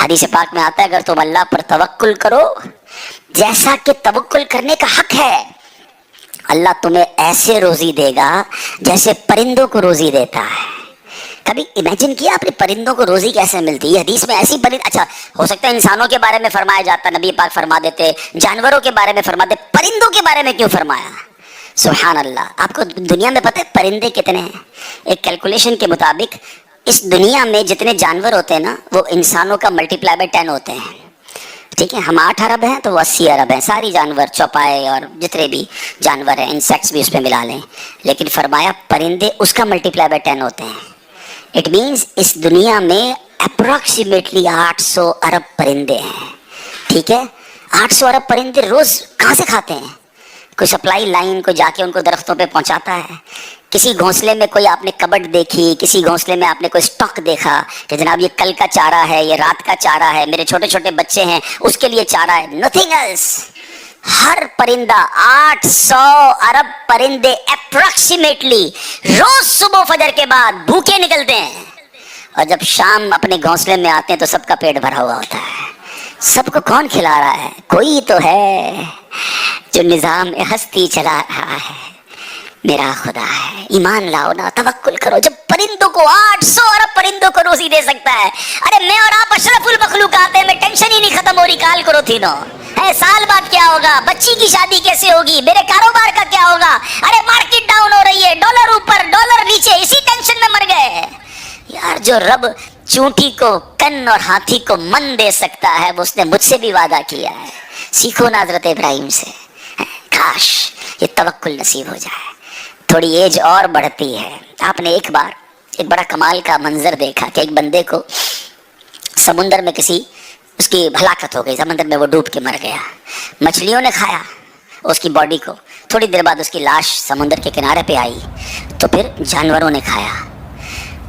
حدیث پاک میں آتا ہے اگر تم اللہ پر توکل کرو جیسا کہ توکل کرنے کا حق ہے، اللہ تمہیں ایسے روزی دے گا جیسے پرندوں کو روزی دیتا ہے۔ کبھی امیجن کیا آپ نے پرندوں کو روزی کیسے ملتی ہے؟ حدیث میں ایسی اچھا ہو سکتا ہے انسانوں کے بارے میں فرمایا جاتا، نبی پاک فرما دیتے، جانوروں کے بارے میں فرماتے، پرندوں کے بارے میں کیوں فرمایا؟ سبحان اللہ۔ آپ کو دنیا میں پتہ ہے پرندے کتنے ہیں؟ ایک کیلکولیشن کے مطابق اس دنیا میں جتنے جانور ہوتے ہیں نا وہ انسانوں کا ملٹیپلائی بائی 10 ہوتے ہیں، ٹھیک ہے؟ ہم 8 ارب ہیں تو وہ 80 ارب ہیں، ساری جانور، چوپائے اور جتنے بھی جانور ہیں، انسیکٹس بھی اس پہ ملا لیں، لیکن فرمایا پرندے اس کا ملٹیپلائی بائی 10 ہوتے ہیں۔ اٹ مینس اس دنیا میں اپروکسیمیٹلی 800 ارب پرندے ہیں، ٹھیک ہے؟ 800 ارب پرندے روز کہاں سے کھاتے ہیں؟ کوئی سپلائی لائن کو جا کے ان کو درختوں پہ پہنچاتا ہے؟ کسی گھونسلے میں کوئی آپ نے کبڈ دیکھی، کسی گھونسلے میں آپ نے کوئی اسٹاک دیکھا کہ جناب یہ کل کا چارہ ہے، یہ رات کا چارہ ہے، میرے چھوٹے چھوٹے بچے ہیں اس کے لیے چارہ ہے؟ Nothing else. ہر پرندہ 800 ارب پرندے اپروکسیمیٹلی روز صبح فجر کے بعد بھوکے نکلتے ہیں، اور جب شام اپنے گھونسلے میں آتے ہیں تو سب کا پیٹ بھرا ہوا ہوتا ہے۔ سب کو کون کھلا رہا ہے؟ کوئی تو ہے جو نظام ہستی چلا رہا ہے، میرا خدا ہے۔ ایمان لاؤ نا، توکل کرو۔ جب پرندوں کو 800 ارب پرندوں کو روزی دے سکتا ہے، ارے میں اور آپ اشرف المخلوقات ہیں، میں ٹینشن ہی نہیں ختم ہو رہی کال کرو تھی نو ہے، سال بعد کیا ہوگا، بچی کی شادی کیسے ہوگی، میرے کاروبار کا کیا ہوگا، ارے مارکیٹ ڈاؤن ہو رہی ہے، ڈالر اوپر ڈالر نیچے، اسی ٹینشن میں مر گئے یار۔ جو رب چونٹی کو کن اور ہاتھی کو من دے سکتا ہے وہ اس نے مجھ سے بھی وعدہ کیا ہے۔ سیکھو نا حضرت ابراہیم سے، کاش یہ توکل نصیب ہو جائے۔ تھوڑی ایج اور بڑھتی ہے، آپ نے ایک بار ایک بڑا کمال کا منظر دیکھا کہ ایک بندے کو سمندر میں اس کی ہلاکت ہو گئی، سمندر میں وہ ڈوب کے مر گیا، مچھلیوں نے کھایا اس کی باڈی کو، تھوڑی دیر بعد اس کی لاش سمندر کے کنارے پہ آئی تو پھر جانوروں نے کھایا،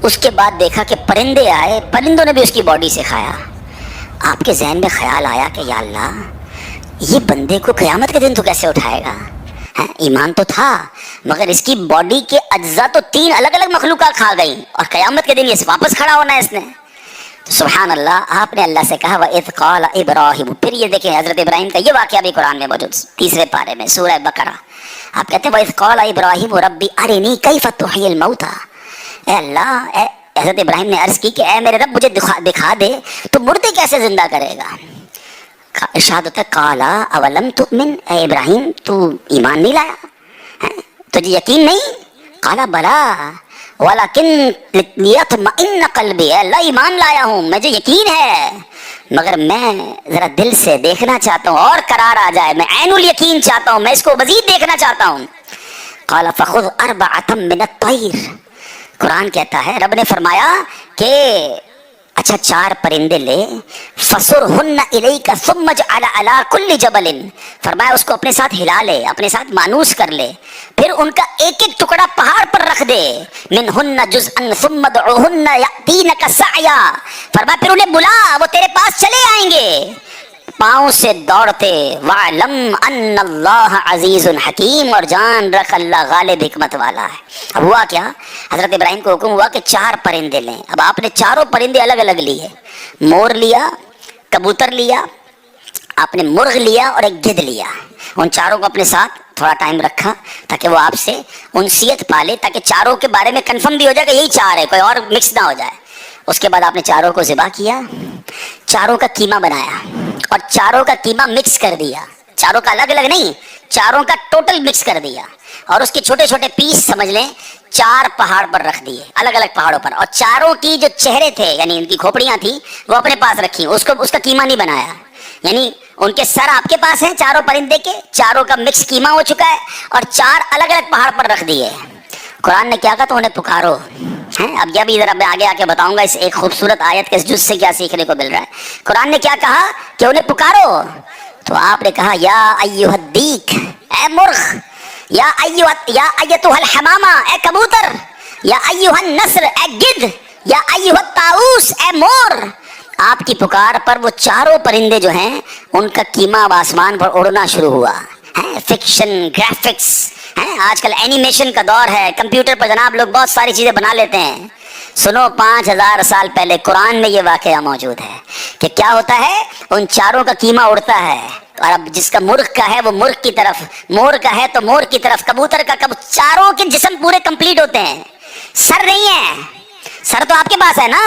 اس کے بعد دیکھا کہ پرندے آئے، پرندوں نے بھی اس کی باڈی سے کھایا۔ آپ کے ذہن میں خیال آیا کہ یا اللہ یہ بندے کو قیامت کے دن تو کیسے اٹھائے گا؟ ایمان تو تھا مگر اس کی باڈی کے اجزاء تو 3 الگ الگ مخلوقات کھا گئی، اور قیامت کے دن یہ واپس کھڑا ہونا ہے اس نے۔ سبحان اللہ۔ آپ نے اللہ سے کہا وَإِذْ قَالَ إِبْرَاهِيمُ، پھر یہ دیکھیں حضرت ابراہیم کا یہ واقعہ بھی قرآن میں موجود 3 پارے میں سورہ بقرہ۔ آپ کہتے ہیں وَإِذْ قَالَ إِبْرَاهِيمُ رَبِّ أَرِنِي كَيْفَ تُحْيِي الْمَوْتَى، اے اللہ، حضرت ابراہیم نے عرض کی کہ اے میرے رب مجھے دکھا دے تو مردے کیسے زندہ کرے گا؟ ارشاد ہوتا ہے قَالَ أَوَلَمْ تُؤْمِنْ، اے ابراہیم تو ایمان نہیں لایا، تجھے یقین نہیں؟ قَالَ بَلَىٰ وَلَكِنْ لِيَطْمَئِنَّ قَلْبِي، اللہ ایمان لایا ہوں، مجھے یقین ہے مگر میں ذرا دل سے دیکھنا چاہتا ہوں اور قرار آ جائے، میں عین الیقین چاہتا ہوں، میں اس کو مزید دیکھنا چاہتا ہوں۔ قَالَ فَخُذْ أَرْبَعَةً مِّنَ الطَّيْرِ، قرآن کہتا ہے رب نے فرمایا کہ اچھا 4 پرندے لے، فَصُرْهُنَّ إِلَيْكَ ثُمَّ اجْعَلْ عَلَىٰ كُلِّ جَبَلٍ، فرمایا اس کو اپنے ساتھ ہلا لے، اپنے ساتھ مانوس کر لے، پھر ان کا ایک ایک ٹکڑا پہاڑ پر رکھ دے، مِنْهُنَّ جُزْءًا ثُمَّ ادْعُهُنَّ يَأْتِينَكَ سَعْيًا، فرمایا پھر انہیں بلا، وہ تیرے پاس چلے آئیں گے پاؤں سے دوڑتے، وَعْلَمْ أَنَّ اللَّهَ عَزِيزٌ حَكِيمٌ، اور جان رکھ اللہ غالب حکمت والا ہے۔ اب ہوا کیا، حضرت ابراہیم کو حکم ہوا کہ 4 پرندے لیں۔ اب آپ نے چاروں پرندے الگ الگ لیے، مور لیا، کبوتر لیا، آپ نے مرغ لیا اور ایک گدھ لیا، ان چاروں کو اپنے ساتھ تھوڑا ٹائم رکھا تاکہ وہ آپ سے انسیت پالے، تاکہ چاروں کے بارے میں کنفرم بھی ہو جائے کہ یہی 4 ہے، کوئی اور مکس نہ ہو جائے۔ اس کے بعد آپ نے چاروں کو ذبح کیا، چاروں کا قیمہ بنایا اور چاروں کا قیمہ مکس کر دیا، چاروں کا الگ الگ نہیں، چاروں کا ٹوٹل مکس کر دیا، اور اس کے چھوٹے چھوٹے پیس سمجھ لیں 4 پہاڑ پر رکھ دیے، الگ الگ پہاڑوں پر، اور چاروں کی جو چہرے تھے یعنی ان کی کھوپڑیاں تھیں وہ اپنے پاس رکھی، اس کا قیمہ نہیں بنایا، یعنی ان کے سر آپ کے پاس ہیں چاروں پرندے کے، چاروں کا مکس قیمہ ہو چکا ہے، اور 4 الگ الگ پہاڑ پر رکھ دیے۔ قرآن نے کیا کہا تو انہیں پکارو، اب یہ بھی ذرا میں آگے آ کے بتاؤں گا اس ایک خوبصورت آیت کے اس جز سے کیا سیکھنے کو مل رہا ہے۔ قرآن نے کیا کہا کہ انہیں پکارو، تو آپ نے کہا یا ایھا الدیک، اے مرغ، یا ایتھا الحمامہ، اے کبوتر، یا ایھا النسر، اے گدھ، یا ایھا الطاؤس، اے مور۔ آپ کی پکار پر وہ چاروں پرندے جو ہیں ان کا قیمہ اب آسمان پر اڑنا شروع ہوا۔ فکشن، گرافکس، آج کل اینیمیشن کا دور ہے، کمپیوٹر پر جناب لوگ بہت ساری چیزیں بنا لیتے ہیں، سنو 5000 سال پہلے قرآن میں یہ واقعہ موجود ہے کہ کیا ہوتا ہے، ان چاروں کا کیما اڑتا ہے، اور اب جس کا مرغ کا ہے وہ مرغ کی طرف، مور کا ہے تو مور کی طرف، کبوتر کا چاروں کے جسم پورے کمپلیٹ ہوتے ہیں، سر نہیں ہے، سر تو آپ کے پاس ہے نا،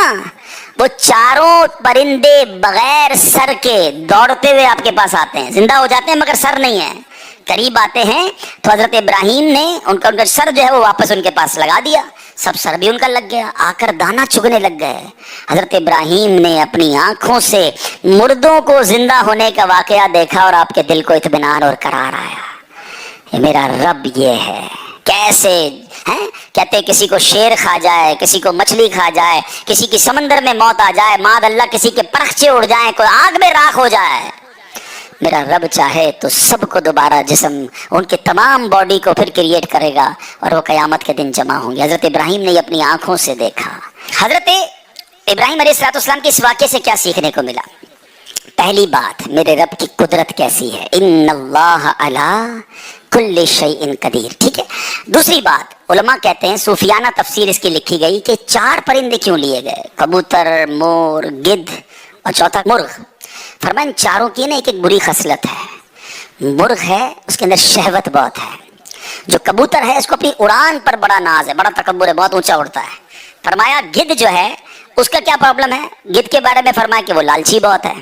وہ چاروں پرندے بغیر سر کے دوڑتے ہوئے آپ کے پاس آتے ہیں، زندہ ہو جاتے ہیں مگر سر نہیں ہے، قریب آتے ہیں تو حضرت ابراہیم نے ان کا سر جو ہے وہ واپس ان کے پاس لگا دیا، سب سر بھی ان کا لگ گیا، آ کر دانا چگنے لگ گئے۔ حضرت ابراہیم نے اپنی آنکھوں سے مردوں کو زندہ ہونے کا واقعہ دیکھا اور آپ کے دل کو اطمینان اور قرار آیا، یہ میرا رب یہ ہے۔ کیسے ہیں کہتے کسی کو شیر کھا جائے، کسی کو مچھلی کھا جائے، کسی کی سمندر میں موت آ جائے، معاذ اللہ کسی کے پرخچے اڑ جائیں، کوئی آگ میں راکھ ہو جائے، میرا رب چاہے تو سب کو دوبارہ جسم، ان کے تمام باڈی کو پھر کریٹ کرے گا اور وہ قیامت کے دن جمع ہوں گے۔ حضرت ابراہیم نے اپنی آنکھوں سے دیکھا۔ حضرت ابراہیم علیہ السلام کے اس واقعے سے کیا سیکھنے کو ملا؟ پہلی بات، میرے رب کی قدرت کیسی ہے، ان اللہ علی کل شیء قدیر، ٹھیک ہے۔ دوسری بات، علماء کہتے ہیں صوفیانہ تفسیر اس کی لکھی گئی کہ 4 پرندے کیوں لیے گئے، کبوتر، مور، گدھ اور چوتھا مرغ۔ فرمائیں ان چاروں کی نا ایک بری خصلت ہے، مرغ ہے اس کے اندر شہوت بہت ہے، جو کبوتر ہے اس کو اپنی اڑان پر بڑا ناز ہے، بڑا تکبر ہے، بہت اونچا اڑتا ہے۔ فرمایا گدھ جو ہے اس کا کیا پرابلم ہے، گدھ کے بارے میں فرمایا کہ وہ لالچی بہت ہے۔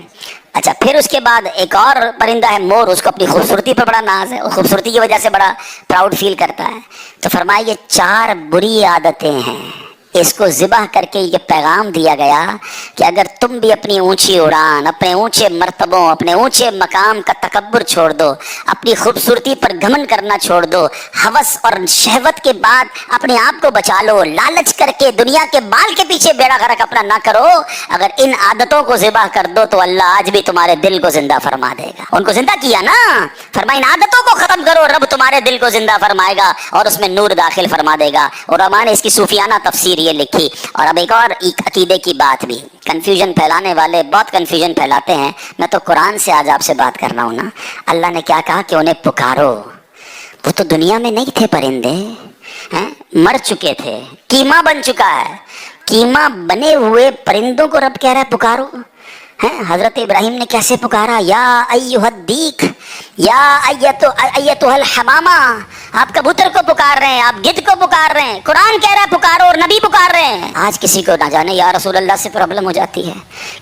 اچھا پھر اس کے بعد ایک اور پرندہ ہے مور، اس کو اپنی خوبصورتی پر بڑا ناز ہے، اور خوبصورتی کی وجہ سے بڑا پراؤڈ فیل کرتا ہے۔ تو فرمایا یہ 4 بری عادتیں ہیں، اس کو ذبح کر کے یہ پیغام دیا گیا کہ اگر تم بھی اپنی اونچی اڑان، اپنے اونچے مرتبوں، اپنے اونچے مقام کا تکبر چھوڑ دو، اپنی خوبصورتی پر گھمنڈ کرنا چھوڑ دو، ہوس اور شہوت کے بعد اپنے آپ کو بچا لو، لالچ کر کے دنیا کے بال کے پیچھے بیڑا غرق اپنا نہ کرو، اگر ان عادتوں کو ذبح کر دو تو اللہ آج بھی تمہارے دل کو زندہ فرما دے گا۔ ان کو زندہ کیا نا، فرمایا ان عادتوں کو ختم کرو، رب تمہارے دل کو زندہ فرمائے گا اور اس میں نور داخل فرما دے گا۔ اور علماء نے اس کی صوفیانہ تفسیر یہ لکھی۔ اور اب ایک اور عقیدے کی بات بھی، کنفیوژن پھیلانے والے بہت کنفیوژن پھیلاتے ہیں، میں تو قرآن سے آج آپ سے بات کر رہا ہوں نا۔ اللہ نے کیا کہا کہ انہیں پکارو، وہ تو دنیا میں نہیں تھے پرندے، مر چکے تھے، کیما بن چکا ہے، کیما بنے ہوئے پرندوں کو رب کہہ رہا ہے پکارو۔ حضرت ابراہیم نے کیسے پکارا، یا ایھا الدیک، یا ایتھا الحمامہ، آپ کبوتر کو پکار رہے ہیں، آپ گدھ کو پکار رہے ہیں، قرآن کہہ رہا ہے پکارو اور نبی پکار رہے ہیں۔ آج کسی کو نہ جانے یا رسول اللہ سے پرابلم ہو جاتی ہے،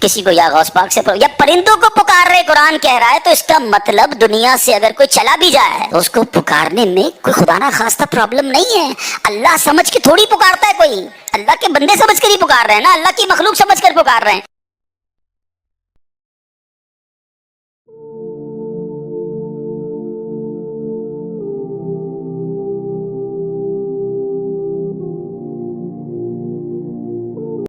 کسی کو یا غوث پاک سے یا پرندوں کو پکار رہے، قرآن کہہ رہا ہے، تو اس کا مطلب دنیا سے اگر کوئی چلا بھی جائے تو اس کو پکارنے میں کوئی خدا نہ خواستہ پرابلم نہیں ہے۔ اللہ سمجھ کے تھوڑی پکارتا ہے کوئی، اللہ کے بندے سمجھ کر ہی پکار رہے ہیں نا، اللہ کی مخلوق سمجھ کر پکار رہے ہیں۔